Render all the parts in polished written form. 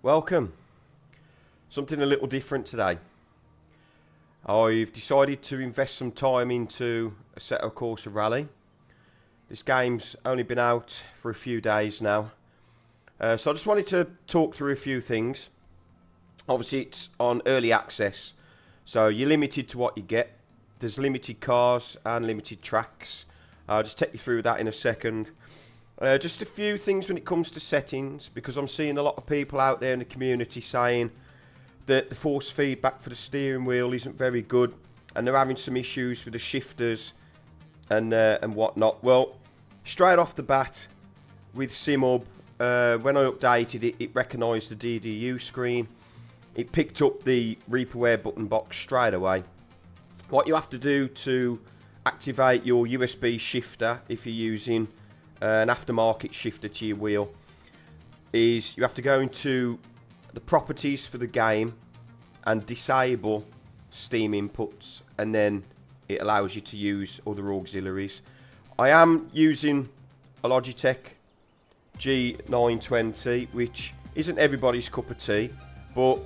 Welcome. Something a little different today. I've decided to invest some time into ASSETTO Corsa Rally. This game's only been out for a few days now. So I just wanted to talk through a few things. Obviously it's on early access, so you're limited to what you get. There's limited cars and limited tracks. I'll just take you through that in a second. Just a few things when it comes to settings, because I'm seeing a lot of people out there in the community saying that the force feedback for the steering wheel isn't very good, and they're having some issues with the shifters and whatnot. Well, straight off the bat with SimHub, when I updated it, it recognised the DDU screen. It picked up the Reaperware button box straight away. What you have to do to activate your USB shifter, if you're using an aftermarket shifter to your wheel, is you have to go into the properties for the game and disable Steam inputs, and then it allows you to use other auxiliaries. I am using a Logitech G920, which isn't everybody's cup of tea, but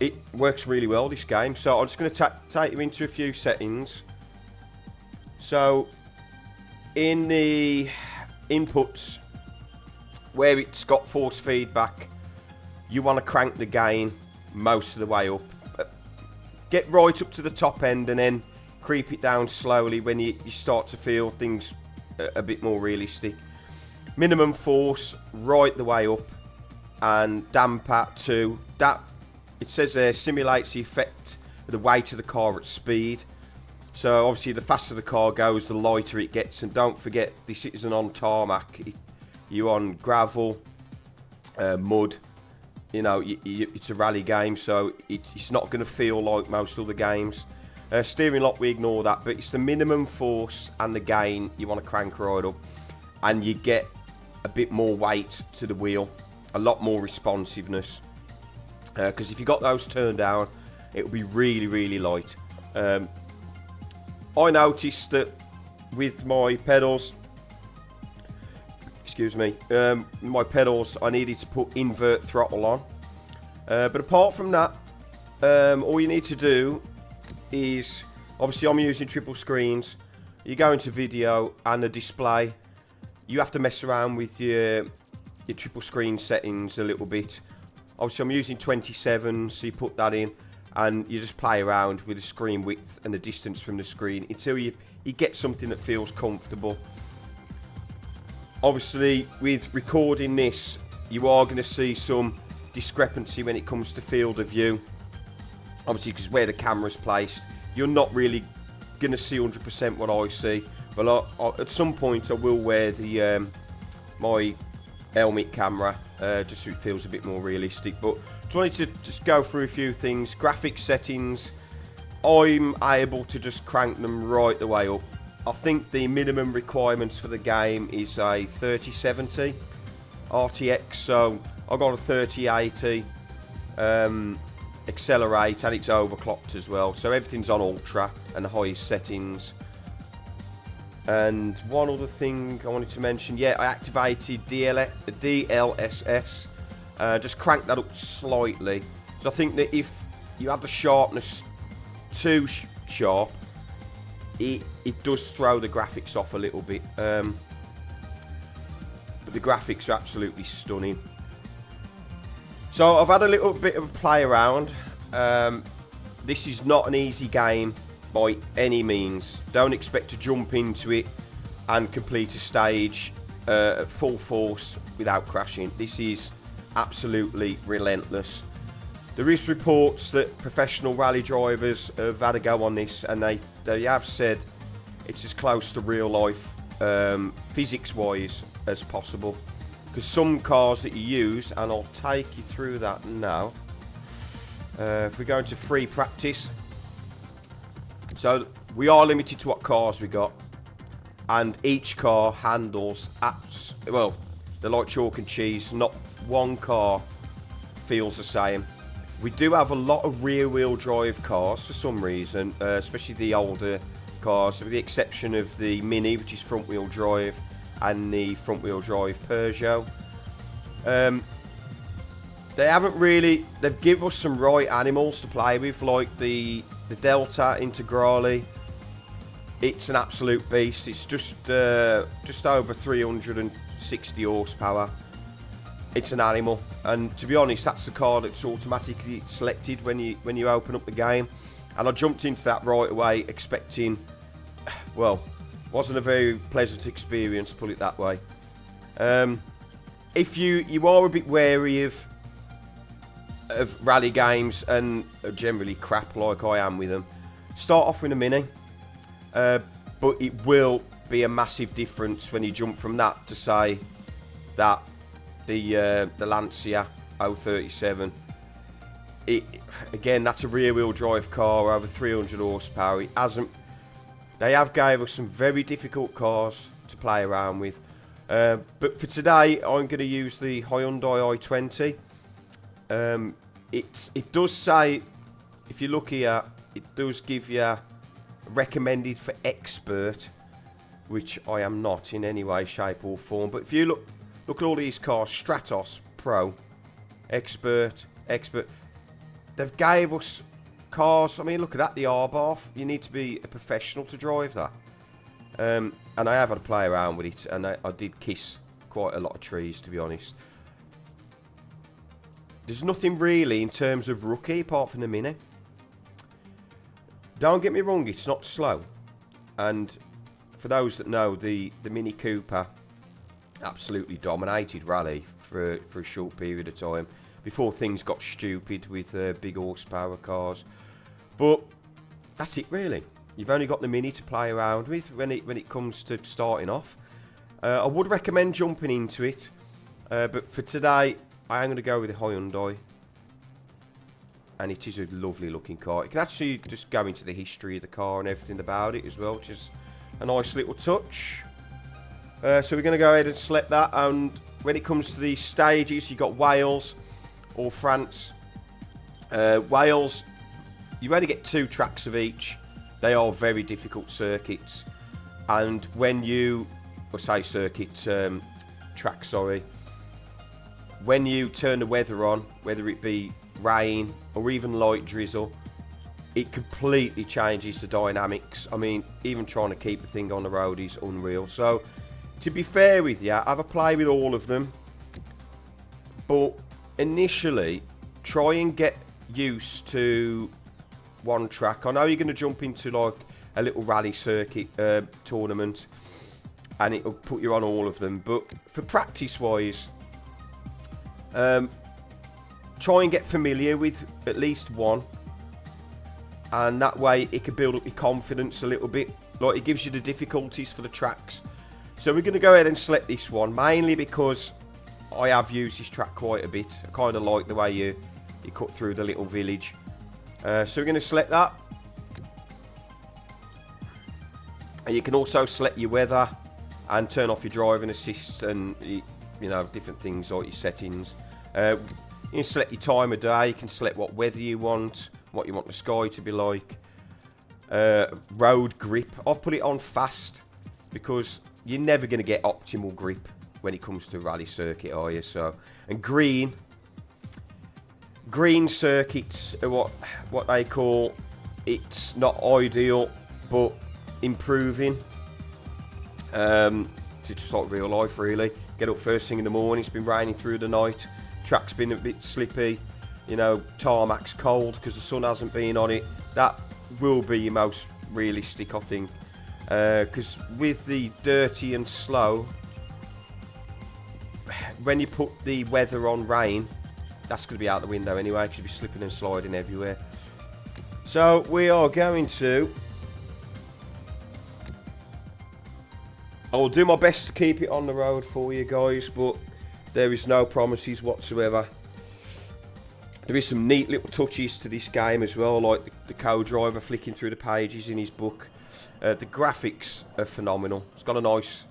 it works really well, this game. So I'm just going to take you into a few settings. So in the inputs, where it's got force feedback, you want to crank the gain most of the way up. Get right up to the top end and then creep it down slowly when you start to feel things a bit more realistic. Minimum force right the way up, and damper to that. It says there simulates the effect of the weight of the car at speed. So obviously the faster the car goes, the lighter it gets. And don't forget, this isn't on tarmac. You're on gravel, mud. You know, it's a rally game, so it's not going to feel like most other games. Steering lock, we ignore that, but it's the minimum force and the gain you want to crank right up. And you get a bit more weight to the wheel, a lot more responsiveness. Because if you got those turned down, it will be really, really light. I noticed that with my pedals, my pedals, I needed to put invert throttle on. But apart from that, all you need to do is, obviously I'm using triple screens. You go into video and the display. You have to mess around with your triple screen settings a little bit. Obviously I'm using 27, so you put that in. And you just play around with the screen width and the distance from the screen until you get something that feels comfortable. Obviously, with recording this, you are going to see some discrepancy when it comes to field of view. Obviously, because where the camera's placed, you're not really going to see 100% what I see. But at some point, I will wear the my helmet camera just so it feels a bit more realistic. But I wanted to just go through a few things. Graphics settings, I'm able to just crank them right the way up. I think the minimum requirements for the game is a 3070 RTX, so I've got a 3080 accelerate, and it's overclocked as well. So everything's on ultra and the highest settings. And one other thing I wanted to mention, yeah, I activated DLSS. Just crank that up slightly. So I think that if you have the sharpness too sharp, it does throw the graphics off a little bit. But the graphics are absolutely stunning. So I've had a little bit of a play around. This is not an easy game by any means. Don't expect to jump into it and complete a stage at full force without crashing. This is absolutely relentless. There is reports that professional rally drivers have had a go on this, and they have said it's as close to real life physics wise as possible, because some cars that you use, and I'll take you through that now. If we go into free practice, so we are limited to what cars we got, and each car handles apps. Well, they're like chalk and cheese. Not one car feels the same. We do have a lot of rear-wheel drive cars for some reason, especially the older cars, with the exception of the Mini, which is front-wheel drive, and the front-wheel drive Peugeot. they haven't really, they've given us some right animals to play with, like the Delta Integrale. It's an absolute beast. It's just over 360 horsepower. It's an animal, and to be honest, that's the car that's automatically selected when you open up the game. And I jumped into that right away, expecting, well, wasn't a very pleasant experience, put it that way. If you are a bit wary of rally games and are generally crap like I am with them, start off with a Mini. But it will be a massive difference when you jump from that to, say, that the Lancia 037. Again, that's a rear-wheel drive car, over 300 horsepower. It hasn't. They have gave us some very difficult cars to play around with. But for today, I'm going to use the Hyundai i20. It does say, if you look here, it does give you recommended for expert, which I am not in any way, shape or form. But if you look at all these cars, Stratos, Pro, Expert. They've gave us cars. I mean, look at that, the R-Bar. You need to be a professional to drive that. And I have had a play around with it, and I did kiss quite a lot of trees, to be honest. There's nothing really in terms of rookie apart from the Mini. Don't get me wrong, it's not slow. And for those that know, the Mini Cooper absolutely dominated rally for a short period of time before things got stupid with big horsepower cars. But that's it really. You've only got the Mini to play around with when it comes to starting off. I would recommend jumping into it, but for today I am going to go with the Hyundai, and it is a lovely looking car. You can actually just go into the history of the car and everything about it as well, which is a nice little touch. So we're going to go ahead and select that, and when it comes to the stages, you've got Wales or France. Wales, you only get 2 tracks of each. They are very difficult circuits, and when you, or say track, sorry, when you turn the weather on, whether it be rain or even light drizzle, it completely changes the dynamics. I mean, even trying to keep the thing on the road is unreal. So, to be fair with you, have a play with all of them, but initially, try and get used to one track. I know you're going to jump into like a little rally circuit tournament, and it'll put you on all of them, but for practice wise, try and get familiar with at least one, and that way it can build up your confidence a little bit. Like, it gives you the difficulties for the tracks. So we're going to go ahead and select this one, mainly because I have used this track quite a bit. I kind of like the way you cut through the little village. So we're going to select that, and you can also select your weather and turn off your driving assist and you know, different things like your settings. You can select your time of day. You can select what weather you want, what you want the sky to be like. Road grip, I've put it on fast because you're never going to get optimal grip when it comes to rally circuit, are you? So, and green circuits are what they call, it's not ideal but improving. It's just like real life really. Get up first thing in the morning, it's been raining through the night, track's been a bit slippy, you know, tarmac's cold because the sun hasn't been on it. That will be your most realistic, I think, because with the dirty and slow, when you put the weather on rain, that's going to be out the window anyway, because you'll be slipping and sliding everywhere. So we are going to, I will do my best to keep it on the road for you guys, but there is no promises whatsoever. There is some neat little touches to this game as well, like the co-driver flicking through the pages in his book. The graphics are phenomenal. It's got a nice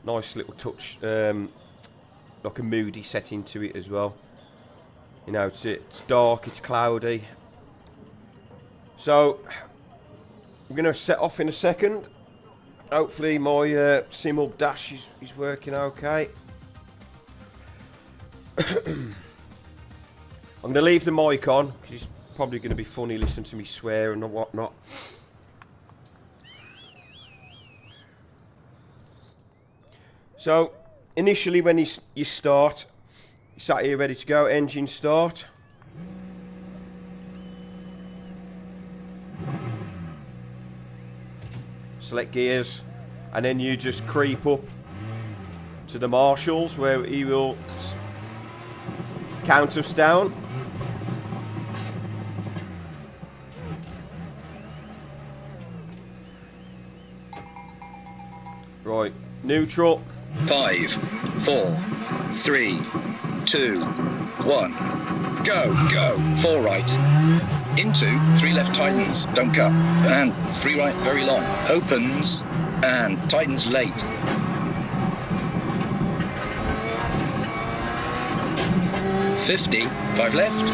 little touch, like a moody setting to it as well. You know, it's dark, it's cloudy. So we're going to set off in a second. Hopefully my simul dash is working okay. I'm going to leave the mic on, because it's probably going to be funny listening to me swear and whatnot. So, initially when you start, you sat here ready to go, engine start. Select gears, and then you just creep up to the marshals where he will count us down. Right, neutral. 5, 4, 3, 2, 1. Go, go. 4 right. Into 3 left tightens, don't cut. And 3 right, very long. Opens and tightens late. 50, 5 left.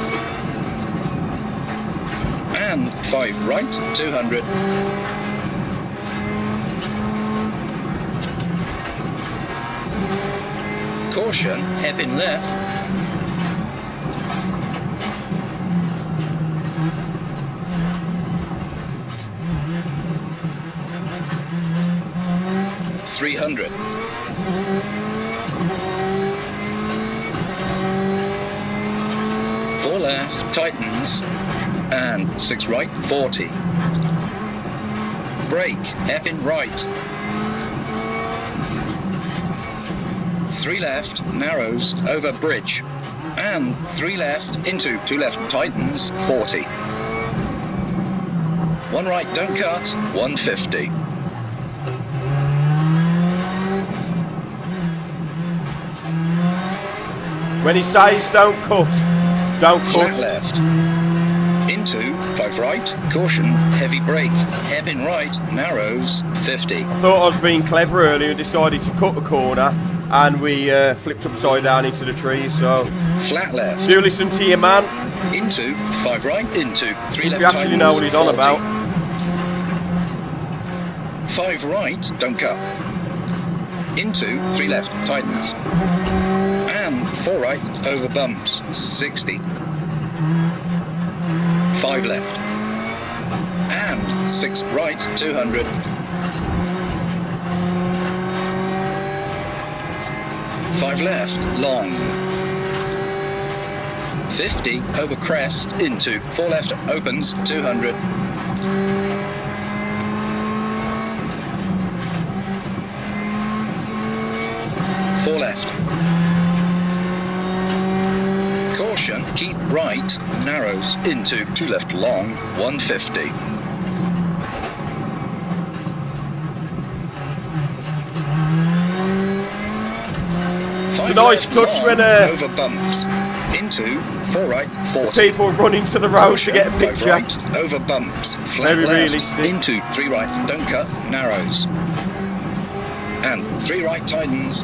And 5 right, 200. Caution, hairpin left. $300. 4 left, tightens, and 6 right, 40. Brake, hairpin right. 3 left, narrows, over bridge. And 3 left, into 2 left, tightens, 40. 1 right, don't cut, 150. When he says don't cut, don't cut. Flat left. Into 5 right, caution, heavy brake, hairpin right, narrows, 50. I thought I was being clever earlier and decided to cut the corner, and we flipped upside down into the trees, so... Flat left. Do listen to your man. Into 5 right, into 3 left, if you actually know what he's 40. on about. 5 right, don't cut. Into 3 left, tightens. And 4 right, over bumps, 60. 5 left. And 6 right, 200. 5 left, long. 50, over crest, into 4 left, opens, 200. 4 left. Caution, keep right, narrows, into 2 left, long, 150. It's a nice touch when over bumps, into 4 right, 40. People run into the road to get a picture. 5 right, over bumps, flat Very left, realistic. into 3 right, don't cut, narrows. And 3 right, tightens.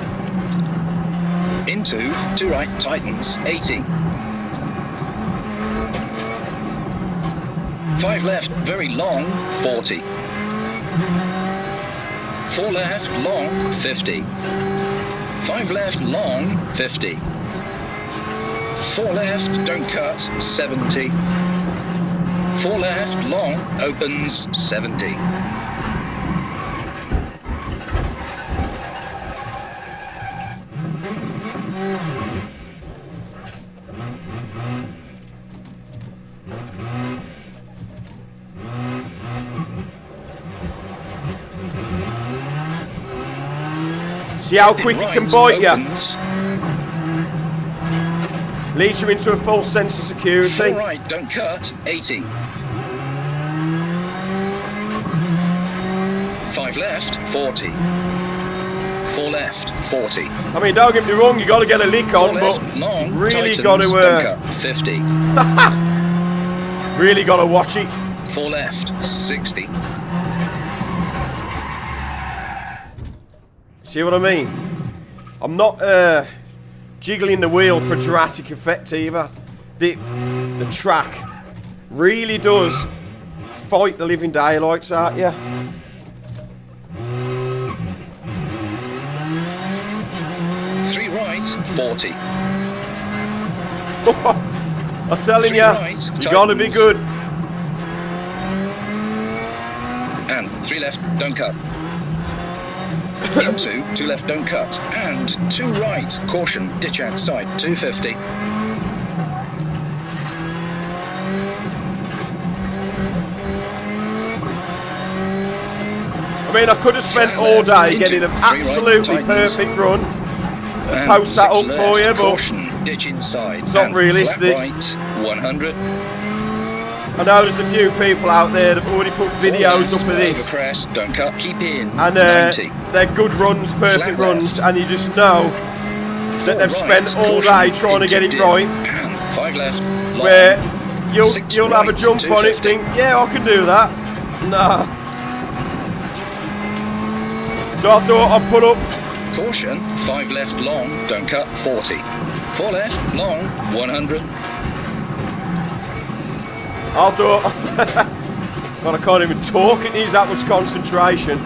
Into 2 right, tightens, 80. 5 left, very long, 40. 4 left, long, 50. 5 left, long, 50. 4 left, don't cut, 70. 4 left, long, opens, 70. See how quick it can bite you. Leads you into a false sense of security. 4 right, don't cut, 80. 5 left, 40. 4 left, 40. I mean, don't get me wrong, you got to get a lick on, 4 left, but long, really tightens, got to don't cut, 50. really got to watch it. 4 left, 60. See what I mean? I'm not jiggling the wheel for dramatic effect either. The track really does fight the living daylights out you. Three right, 40. I'm telling you, right, you gotta be good. And 3 left, don't cut. Into 2 left, don't cut. And 2 right, caution, ditch outside, 250. I mean, I could have spent all day getting an absolutely perfect run and post that up for you, but ditch inside, it's not realistic. Right, 100. I know there's a few people out there that have already put videos up of this, crest, don't cut, keep in, and they're good runs, perfect runs, and you just know that they've spent all day trying to get it right. And 5 left, long, where you'll have a jump on it, think, yeah, I can do that. Nah. So I thought I'd put up. Caution, 5 left long, don't cut, 40. 4 left long, 100. I thought, God, I can't even talk, it needs that much concentration.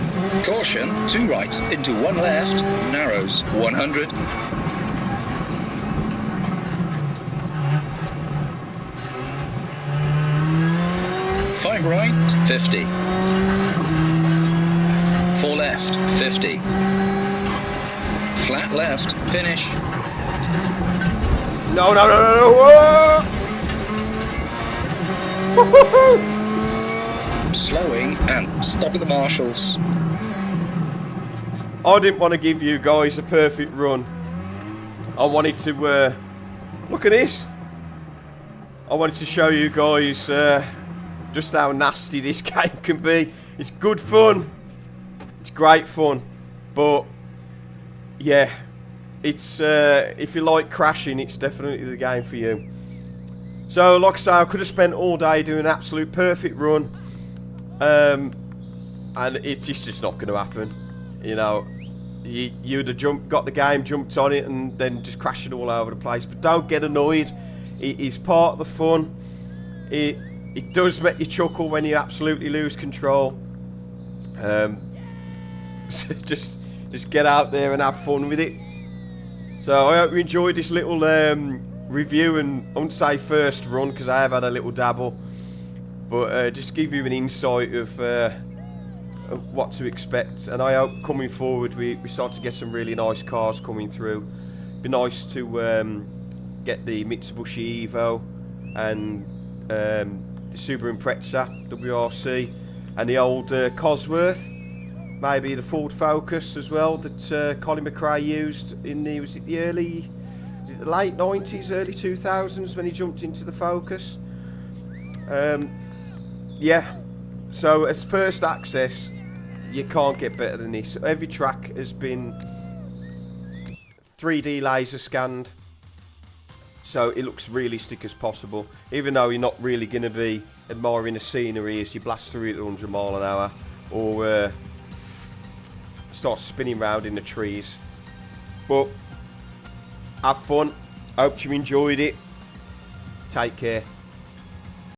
Caution, 2 right, into 1 left, narrows, 100. Five right, 50. 4 left, 50. Flat left, finish. No, no, no, no, no, whoa! Slowing and stopping the marshals. I didn't want to give you guys a perfect run. I wanted to, look at this. I wanted to show you guys just how nasty this game can be. It's good fun. It's great fun. But, yeah, it's if you like crashing, it's definitely the game for you. So, like I say, I could have spent all day doing an absolute perfect run. And it's just not going to happen. You know, you'd have got the game, jumped on it, and then just crashing all over the place. But don't get annoyed. It is part of the fun. It does make you chuckle when you absolutely lose control. So just get out there and have fun with it. So I hope you enjoyed this little review, and I won't say first run because I have had a little dabble, but just give you an insight of what to expect. And I hope coming forward we start to get some really nice cars coming through. Be nice to get the Mitsubishi Evo and the Subaru Impreza WRC and the old Cosworth, maybe the Ford Focus as well that Colin McRae used in the the late 90s, early 2000s when he jumped into the Focus. Yeah, so as first access, you can't get better than this. Every track has been 3D laser scanned, so it looks realistic as possible, even though you're not really going to be admiring the scenery as you blast through at 100 mile an hour or start spinning round in the trees. But have fun. Hope you enjoyed it. Take care.